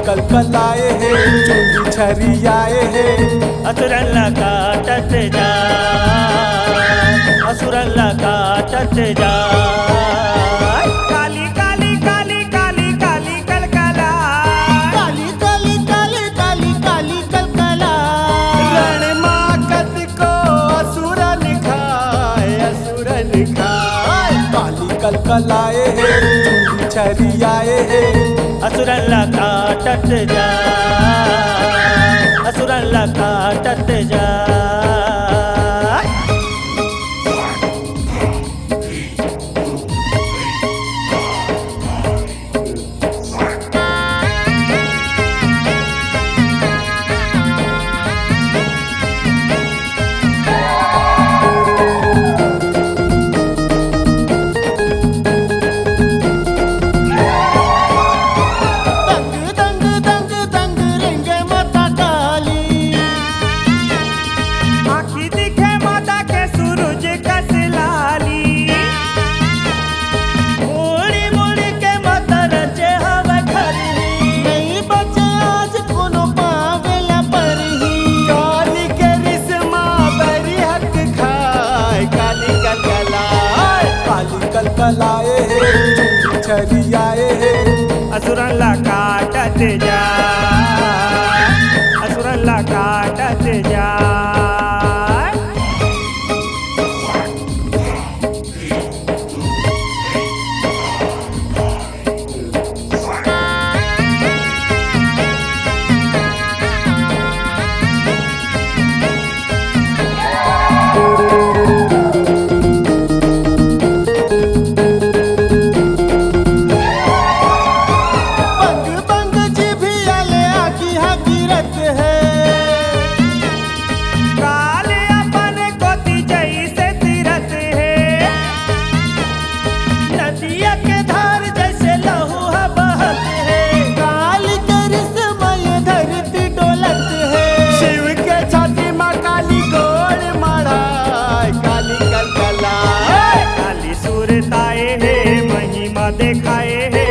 कल कल आए हैं चुंदी छरी आए हैं असुरल्ला काटत जा असुरल्ला काटत जा काली काली काली काली काली कलकला काली काली काली काली काली कलकला रण माकत को असुरन खाए काली कल कल आए हैं चुंदी छरी आए हैं असुरल्ला काटत जा असुरल्ला काटत जा कल कल आए हैं चुंदी छरी आए हैं असुरल्ला काटत जा असुरल्ला काटत जा देखाए है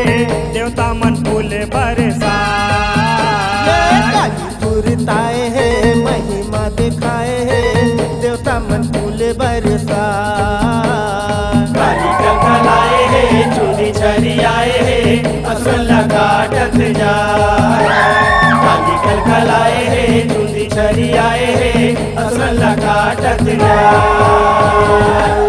देवता मन फूल बरसा काली सुरताए है महिमा दिखाए है देवता मन फूल बरसा काली कल कल आए है चुंदी छरी आए है असुरल्ला काटत जा काली कल कल आए है चुंदी छरी आए है असुरल्ला काटत जा